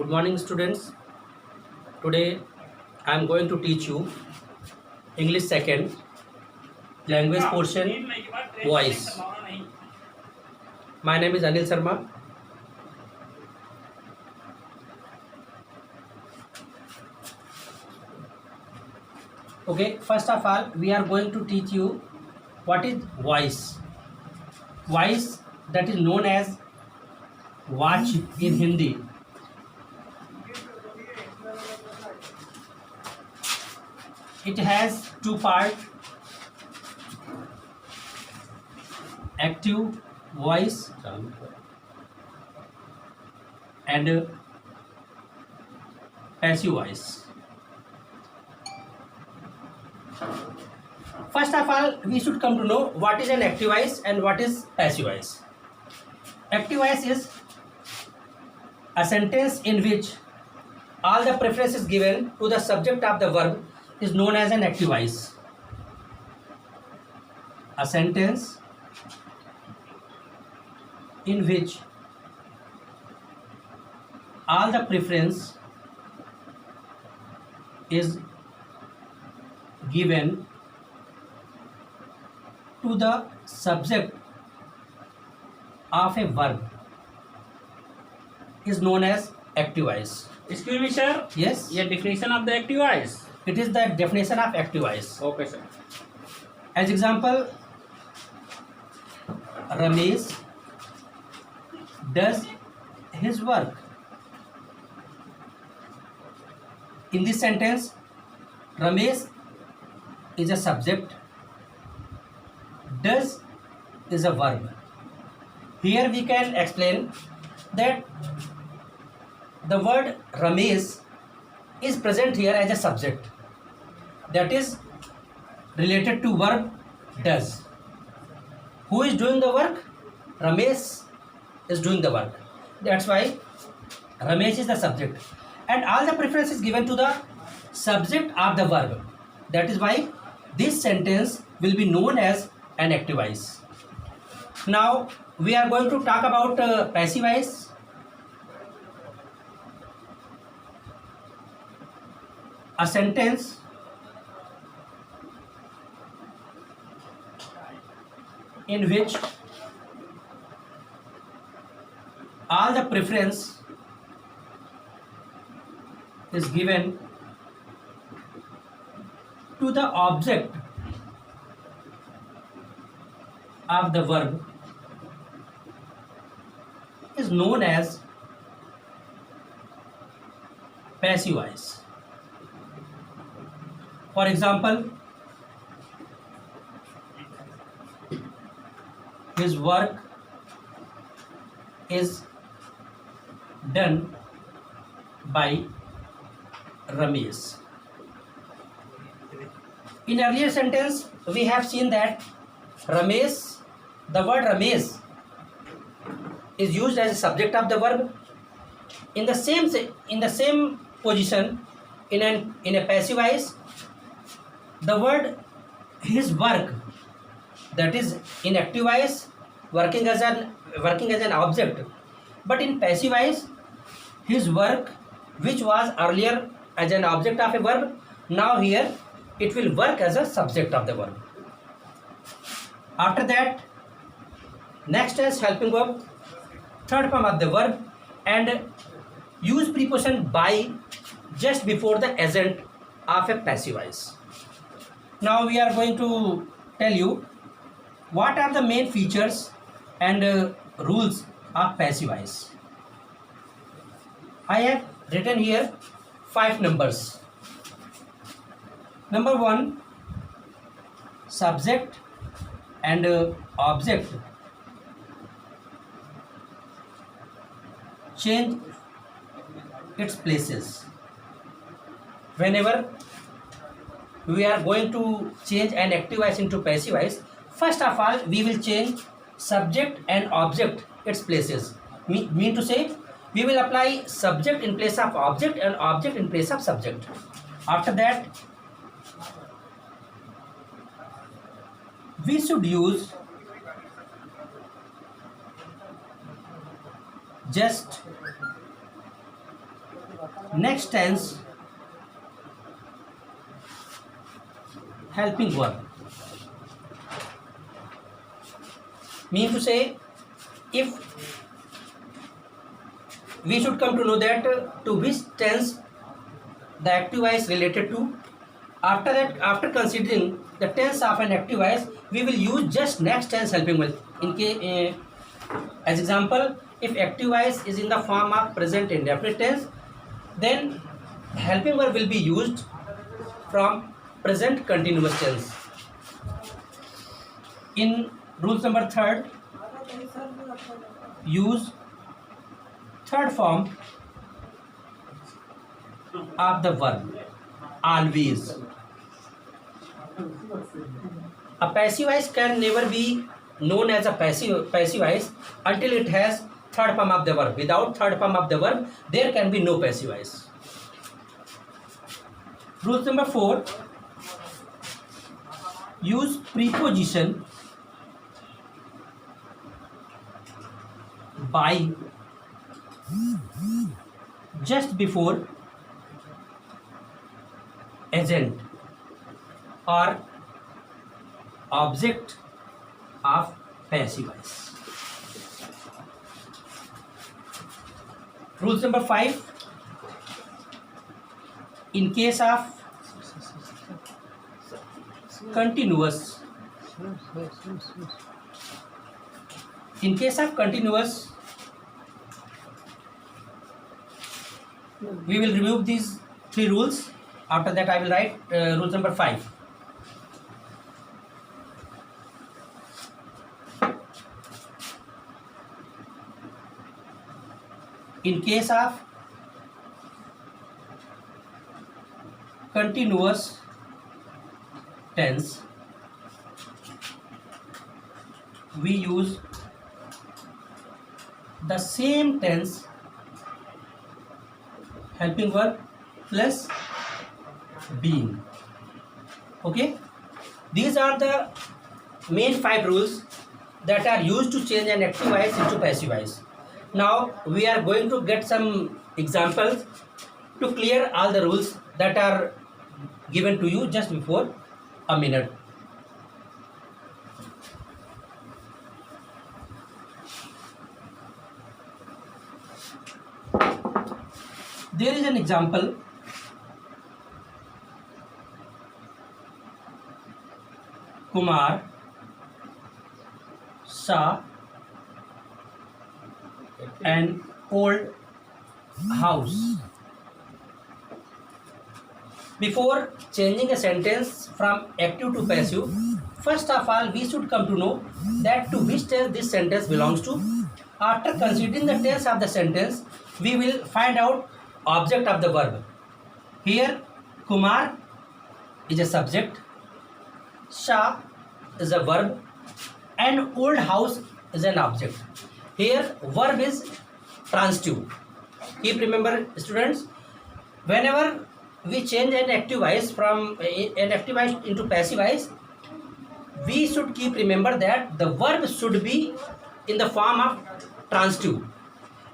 Good morning, students. Today I am going to teach you English second language portion voice. My name is Anil Sharma. Okay, first of all, we are going to teach you what is voice. Voice, that is known as watch in Hindi. It has two parts: active voice and passive voice. First of all, we should come to know what is an active voice and what is passive voice. Active voice is a sentence in which all the preference is given to the subject of the verb is known as an active voice. A sentence in which all the preference is given to the subject of a verb is known as active voice. Excuse me, sir. Yes, Your definition of the active voice. it is the definition of active voice. Okay, sir. As example, Ramesh does his work. In this sentence, Ramesh is a subject, does is a verb. Here we can explain that the word Ramesh is present here as a subject, that is related to verb does. Who is doing the work? Ramesh is doing the work. That's why Ramesh is the subject. And all the preference is given to the subject of the verb. That is why this sentence will be known as an active voice. Now we are going to talk about passive voice. A sentence in which all the preference is given to the object of the verb is known as passive voice. For example, his work is done by Ramesh. In earlier sentence, we have seen that Ramesh, the word Ramesh is used as a subject of the verb. In the same position, in a passive voice, the word his work, that is in active voice, working as an object, but in passive voice, his work, which was earlier as an object of a verb, now here it will work as a subject of the verb. After that, next is helping verb, third form of the verb, and use preposition by just before the agent of a passive voice. Now we are going to tell you what are the main features and rules of passive voice. I have written here 5 numbers. Number 1, subject and object change its places. Whenever we are going to change an active voice into passive voice, first of all we will change subject and object its places. Mean to say, we will apply subject in place of object and object in place of subject. After that, we should use just next tense helping verb. Mean to say, if we should come to know that to which tense the active voice related to, after that, after considering the tense of an active voice, we will use just next tense helping verb. In case, as example, if active voice is in the form of present indefinite tense, then helping verb will be used from present continuous tense. In rules number 3rd, use third form of the verb always. A passive voice can never be known as a passive voice until it has third form of the verb. Without third form of the verb, there can be no passive voice. Rule number 4, use preposition by just before agent or object of passive voice. Rule number 5, in case of continuous, we will remove these 3 rules. After that I will write rule number 5. In case of continuous tense, we use the same tense helping verb plus being. Okay, these are the main 5 rules that are used to change an active voice into passive voice. Now we are going to get some examples to clear all the rules that are given to you just before a minute. There is an example. Kumar saw an old house. Before changing a sentence from active to passive, first of all we should come to know that to which tense this sentence belongs to. After considering the tense of the sentence, we will find out object of the verb. Here Kumar is a subject, Shah is a verb, and old house is an object. Here verb is transitive. Keep remember students, whenever we change an active voice from an active voice into passive voice, we should keep remember that the verb should be in the form of transitive.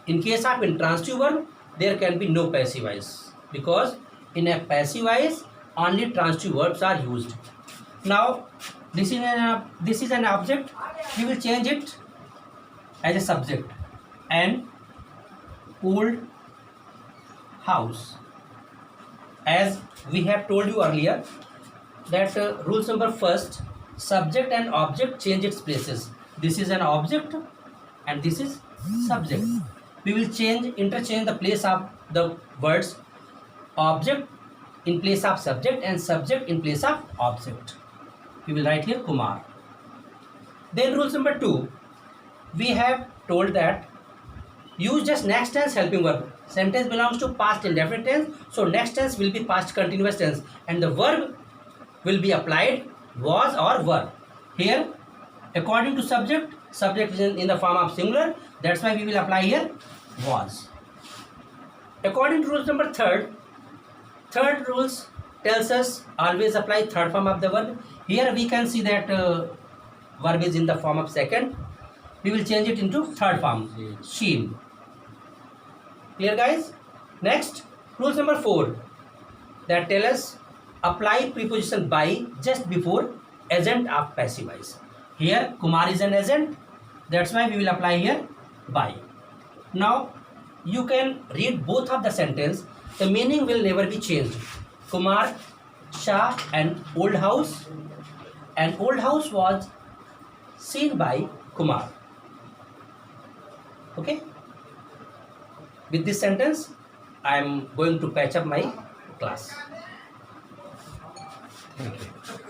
In case of intransitive verb, there can be no passive voice, because in a passive voice only transitive verbs are used. Now this is an object. We will change it as a subject, an old house. As we have told you earlier that rules number 1st, subject and object change its places. This is an object and this is subject. We will interchange the place of the words object in place of subject and subject in place of object. We will write here Kumar. Then rules number 2, we have told that use just next tense helping verb. Sentence belongs to past indefinite tense, so next tense will be past continuous tense and the verb will be applied was or were. Here according to subject is in the form of singular, that's why we will apply here was. According to rules number 3rd rules tells us always apply third form of the verb. Here we can see that verb is in the form of second. We will change it into third form, sheen. Clear guys? Next, Rules number 4 that tell us apply preposition by just before agent of passive voice. Here Kumar is an agent, that's why we will apply here by. Now you can read both of the sentence, the meaning will never be changed. Kumar saw an old house. An old house was seen by Kumar. Okay? With this sentence, I am going to patch up my class. Thank you.